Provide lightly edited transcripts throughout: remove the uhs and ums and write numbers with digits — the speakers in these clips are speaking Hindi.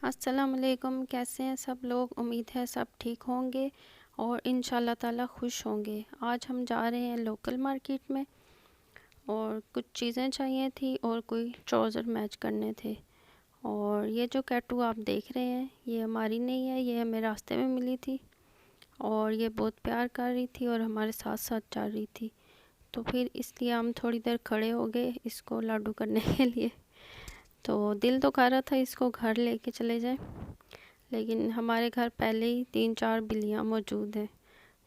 अस्सलाम वालेकुम। कैसे हैं सब लोग? उम्मीद है सब ठीक होंगे और इंशाल्लाह ताला खुश होंगे। आज हम जा रहे हैं लोकल मार्केट में और कुछ चीज़ें चाहिए थी और कोई ट्राउज़र मैच करने थे। और ये जो कैटू आप देख रहे हैं ये हमारी नहीं है, ये हमें रास्ते में मिली थी और ये बहुत प्यार कर रही थी और हमारे साथ साथ चल रही थी। तो फिर इसलिए हम थोड़ी देर खड़े हो गए इसको लाडू करने के लिए। तो दिल तो कर रहा था इसको घर लेके चले जाएं, लेकिन हमारे घर पहले ही 3-4 बिल्लियाँ मौजूद हैं,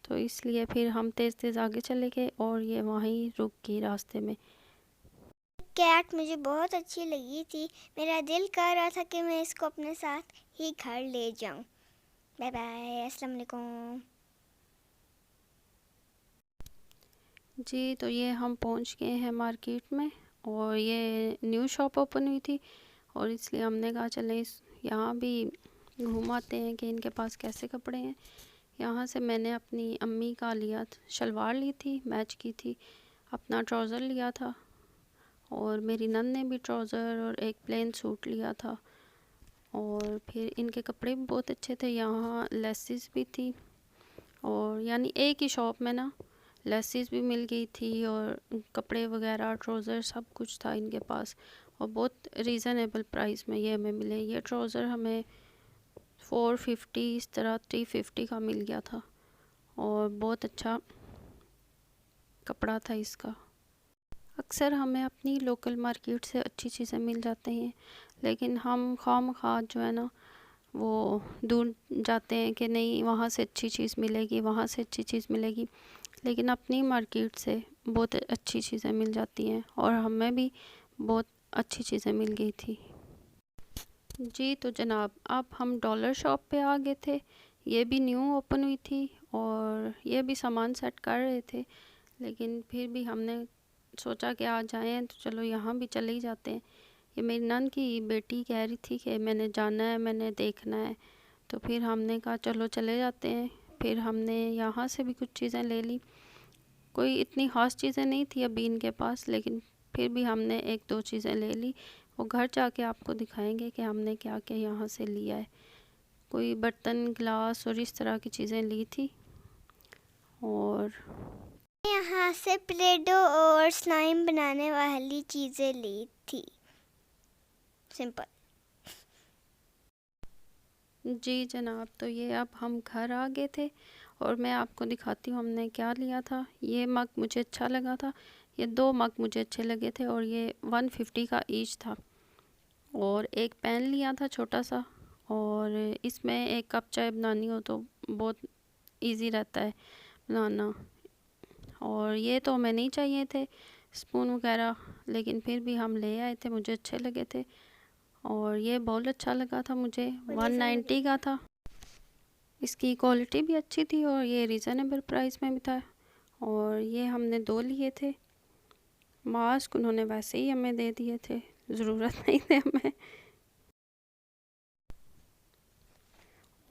तो इसलिए फिर हम तेज़ तेज़ आगे चले गए और ये वहीं रुक गई रास्ते में। कैट मुझे बहुत अच्छी लगी थी। मेरा दिल कर रहा था कि मैं इसको अपने साथ ही घर ले जाऊं। बाय बाय, अस्सलाम वालेकुम। जी, तो ये हम पहुंच गए हैं मार्केट में और ये न्यू शॉप ओपन हुई थी और इसलिए हमने कहा चले इस यहाँ भी घूम आते हैं कि इनके पास कैसे कपड़े हैं। यहाँ से मैंने अपनी अम्मी का लिया शलवार ली थी, मैच की थी, अपना ट्राउज़र लिया था और मेरी नंद ने भी ट्राउज़र और एक प्लेन सूट लिया था। और फिर इनके कपड़े भी बहुत अच्छे थे, यहाँ लेसिस भी थी और यानी एक ही शॉप में ना लेसिस भी मिल गई थी और कपड़े वगैरह ट्राउज़र सब कुछ था इनके पास और बहुत रीज़नेबल प्राइस में ये हमें मिले। ये ट्राउज़र हमें 450 इस तरह 350 का मिल गया था और बहुत अच्छा कपड़ा था इसका। अक्सर हमें अपनी लोकल मार्केट से अच्छी चीज़ें मिल जाती हैं, लेकिन हम खामखा जो है ना वो दूर जाते हैं कि नहीं वहाँ से अच्छी चीज़ मिलेगी, वहाँ से अच्छी चीज़ मिलेगी, लेकिन अपनी मार्केट से बहुत अच्छी चीज़ें मिल जाती हैं और हमें भी बहुत अच्छी चीज़ें मिल गई थी। जी तो जनाब, अब हम डॉलर शॉप पे आ गए थे। ये भी न्यू ओपन हुई थी और ये भी सामान सेट कर रहे थे, लेकिन फिर भी हमने सोचा कि आ जाएं तो चलो यहाँ भी चले ही जाते हैं। ये मेरी नंद की बेटी कह रही थी कि मैंने जाना है, मैंने देखना है, तो फिर हमने कहा चलो चले जाते हैं। फिर हमने यहाँ से भी कुछ चीज़ें ले ली। कोई इतनी ख़ास चीज़ें नहीं थी अभी इनके पास, लेकिन फिर भी हमने 1-2 चीज़ें ले ली। वो घर जाके आपको दिखाएंगे कि हमने क्या क्या यहाँ से लिया है। कोई बर्तन गिलास और इस तरह की चीज़ें ली थी और यहाँ से प्लेडो और स्लाइम बनाने वाली चीज़ें ली थी। सिंपल। जी जनाब, तो ये अब हम घर आ गए थे और मैं आपको दिखाती हूँ हमने क्या लिया था। ये मग मुझे अच्छा लगा था, ये 2 मग मुझे अच्छे लगे थे और ये 150 का ईच था। और एक पैन लिया था छोटा सा और इसमें 1 कप चाय बनानी हो तो बहुत इजी रहता है बनाना। और ये तो हमें नहीं चाहिए थे स्पून वगैरह, लेकिन फिर भी हम ले आए थे, मुझे अच्छे लगे थे। और ये बहुत अच्छा लगा था मुझे, 190 का था। इसकी क्वालिटी भी अच्छी थी और ये रीज़नेबल प्राइस में भी था। और ये हमने 2 लिए थे। मास्क उन्होंने वैसे ही हमें दे दिए थे, ज़रूरत नहीं थी हमें।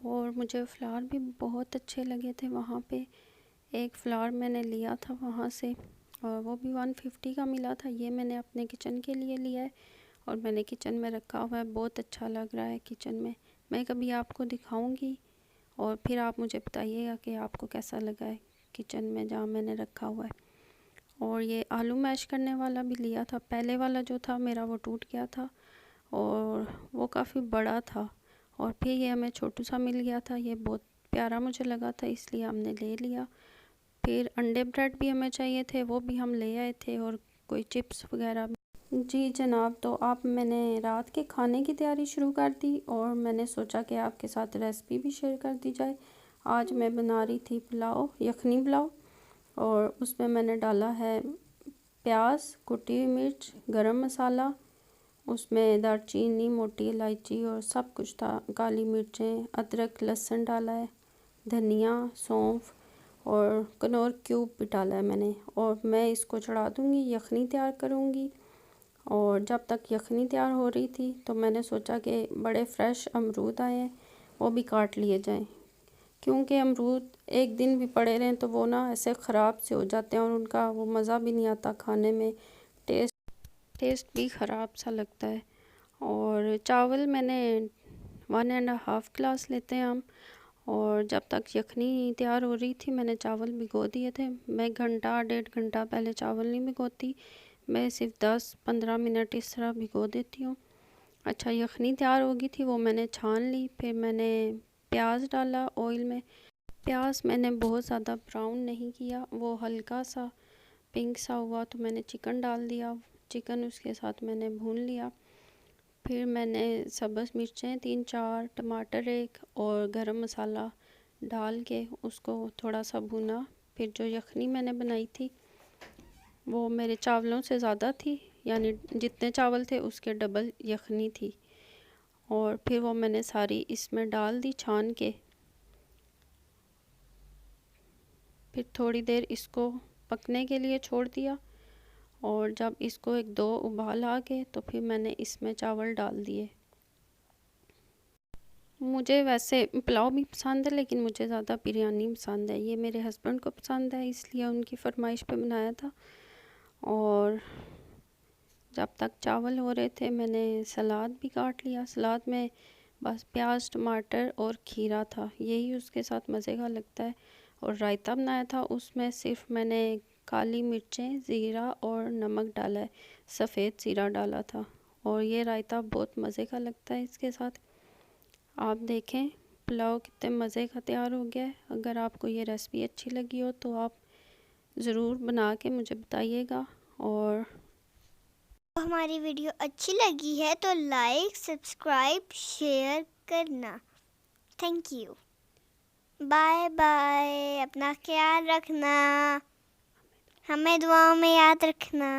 और मुझे फ्लावर भी बहुत अच्छे लगे थे वहाँ पे। एक फ्लावर मैंने लिया था वहाँ से और वो भी 150 का मिला था। ये मैंने अपने किचन के लिए लिया है और मैंने किचन में रखा हुआ है, बहुत अच्छा लग रहा है किचन में। मैं कभी आपको दिखाऊंगी और फिर आप मुझे बताइएगा कि आपको कैसा लगा है किचन में जहाँ मैंने रखा हुआ है। और ये आलू मैश करने वाला भी लिया था। पहले वाला जो था मेरा वो टूट गया था और वो काफ़ी बड़ा था और फिर ये हमें छोटू सा मिल गया था। ये बहुत प्यारा मुझे लगा था इसलिए हमने ले लिया। फिर अंडे ब्रेड भी हमें चाहिए थे, वो भी हम ले आए थे और कोई चिप्स वगैरह भी। जी जनाब, तो आप मैंने रात के खाने की तैयारी शुरू कर दी और मैंने सोचा कि आपके साथ रेसिपी भी शेयर कर दी जाए। आज मैं बना रही थी पुलाव, यखनी पुलाव, और उसमें मैंने डाला है प्याज, कुटी हुई मिर्च, गरम मसाला, उसमें दालचीनी, मोटी इलायची और सब कुछ था, काली मिर्चें, अदरक लहसुन डाला है, धनिया, सौंफ और कनौर क्यूब भी डाला है मैंने। और मैं इसको चढ़ा दूँगी, यखनी तैयार करूँगी। और जब तक यखनी तैयार हो रही थी तो मैंने सोचा कि बड़े फ्रेश अमरूद आए हैं, वो भी काट लिए जाएं, क्योंकि अमरूद एक दिन भी पड़े रहें तो वो ना ऐसे ख़राब से हो जाते हैं और उनका वो मज़ा भी नहीं आता खाने में, टेस्ट भी ख़राब सा लगता है। और चावल मैंने 1.5 ग्लास लेते हैं हम। और जब तक यखनी तैयार हो रही थी मैंने चावल भिगो दिए थे। मैं घंटा 1.5 घंटा पहले चावल नहीं भिगोती, मैं सिर्फ 10-15 मिनट इस तरह भिगो देती हूँ। अच्छा, यखनी तैयार हो गई थी, वो मैंने छान ली। फिर मैंने प्याज डाला ऑयल में। प्याज मैंने बहुत ज़्यादा ब्राउन नहीं किया, वो हल्का सा पिंक सा हुआ तो मैंने चिकन डाल दिया। चिकन उसके साथ मैंने भून लिया। फिर मैंने सब्ज़ मिर्चें 3-4, टमाटर 1 और गरम मसाला डाल के उसको थोड़ा सा भुना। फिर जो यखनी मैंने बनाई थी वो मेरे चावलों से ज़्यादा थी, यानी जितने चावल थे उसके डबल यखनी थी। और फिर वो मैंने सारी इसमें डाल दी छान के। फिर थोड़ी देर इसको पकने के लिए छोड़ दिया। और जब इसको 1-2 उबाल आ गए तो फिर मैंने इसमें चावल डाल दिए। मुझे वैसे पुलाव भी पसंद है, लेकिन मुझे ज़्यादा बिरयानी पसंद है। ये मेरे हस्बैंड को पसंद है, इसलिए उनकी फरमाइश पे बनाया था। और जब तक चावल हो रहे थे मैंने सलाद भी काट लिया। सलाद में बस प्याज, टमाटर और खीरा था, यही उसके साथ मज़े का लगता है। और रायता बनाया था, उसमें सिर्फ मैंने काली मिर्चें, ज़ीरा और नमक डाला है, सफ़ेद ज़ीरा डाला था। और ये रायता बहुत मज़े का लगता है इसके साथ। आप देखें पुलाव कितने मज़े का तैयार हो गया है। अगर आपको ये रेसिपी अच्छी लगी हो तो आप ज़रूर बना के मुझे बताइएगा। और हमारी वीडियो अच्छी लगी है तो लाइक, सब्सक्राइब, शेयर करना। Thank you. Bye bye. अपना ख्याल रखना, हमें दुआओं में याद रखना।